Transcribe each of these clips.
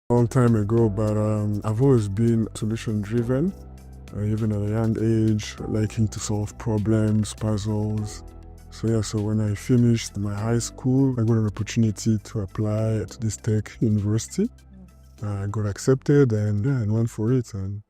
Long time ago, but I've always been solution driven, even at a young age, liking to solve problems, puzzles. So when I finished my high school, I got an opportunity to apply to this tech university. I got accepted and went for it and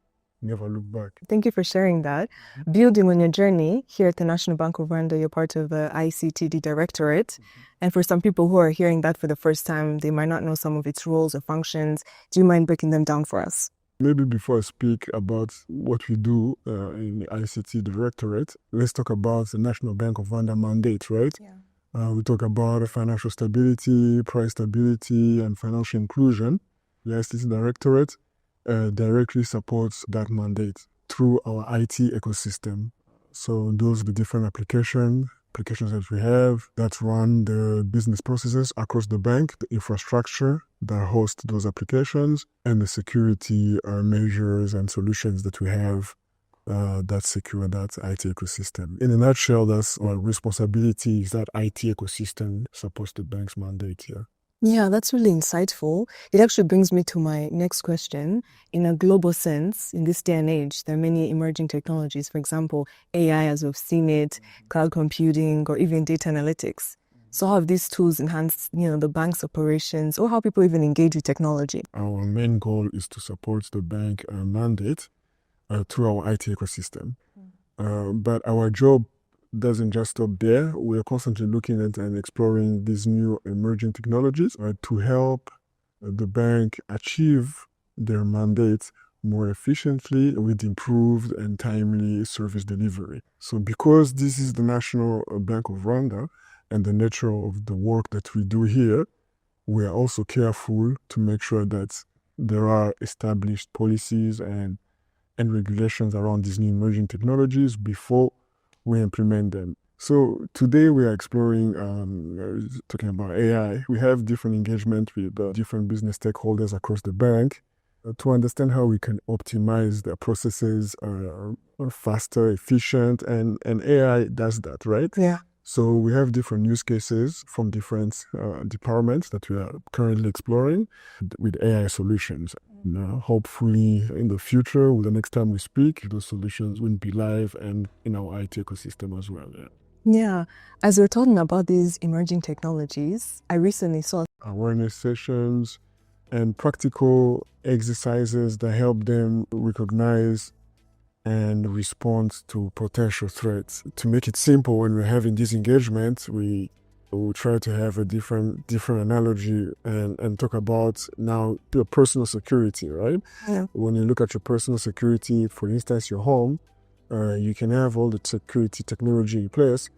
never looked back. Thank you for sharing that. Building on your journey here at the National Bank of Rwanda, you're part of the ICTD Directorate. And for some people who are hearing that for the first time, they might not know some of its roles or functions. Do you mind breaking them down for us? Maybe before I speak about what we do in the ICT Directorate, let's talk about the National Bank of Rwanda mandate, right? Yeah. We talk about financial stability, price stability, and financial inclusion. The ICT Directorate directly supports that mandate through our IT ecosystem. So those are the different applications that we have that run the business processes across the bank, the infrastructure that host those applications, and the security measures and solutions that we have that secure that IT ecosystem. In a nutshell, that's our responsibility is that IT ecosystem supports the bank's mandate here. Yeah, that's really insightful. It actually brings me to my next question. In a global sense, in this day and age, there are many emerging technologies. For example, AI, as we've seen it, cloud computing, or even data analytics. So how have these tools enhanced, the bank's operations, or how people even engage with technology? Our main goal is to support the bank mandate through our IT ecosystem. But our job doesn't just stop there. We're constantly looking at and exploring these new emerging technologies to help the bank achieve their mandates more efficiently with improved and timely service delivery. So because this is the National Bank of Rwanda and the nature of the work that we do here, we are also careful to make sure that there are established policies and regulations around these new emerging technologies before we implement them. So today we are exploring, talking about AI. We have different engagement with different business stakeholders across the bank to understand how we can optimize the processes faster, efficient, and AI does that, right? Yeah. So we have different use cases from different departments that we are currently exploring with AI solutions. Hopefully in the future, the next time we speak, those solutions will be live and in our IT ecosystem as well. Yeah. As we're talking about these emerging technologies, I recently saw awareness sessions and practical exercises that help them recognize and respond to potential threats. To make it simple, when we're having these engagements, we try to have a different analogy and talk about now your personal security, right? Yeah. When you look at your personal security, for instance, your home, you can have all the security technology in place,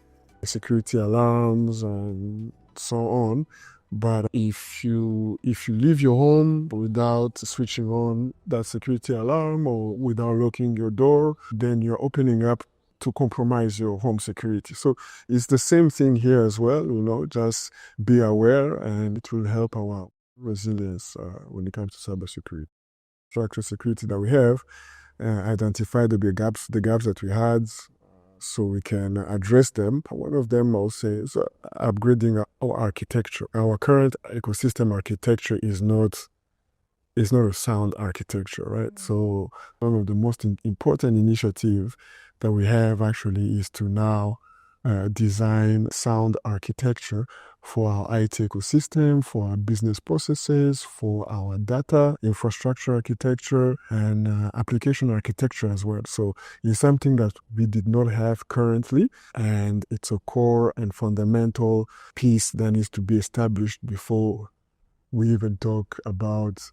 security alarms and so on. But if you leave your home without switching on that security alarm or without locking your door, then you're opening up to compromise your home security. So it's the same thing here as well, just be aware and it will help our resilience when it comes to cybersecurity. Structural security that we have, identify the gaps that we had, so we can address them. One of them, I'll say, is upgrading our architecture. Our current ecosystem architecture is not a sound architecture, right? So one of the most important initiatives that we have actually is to now design sound architecture for our IT ecosystem, for our business processes, for our data infrastructure architecture, and application architecture as well. So it's something that we did not have currently, and it's a core and fundamental piece that needs to be established before we even talk about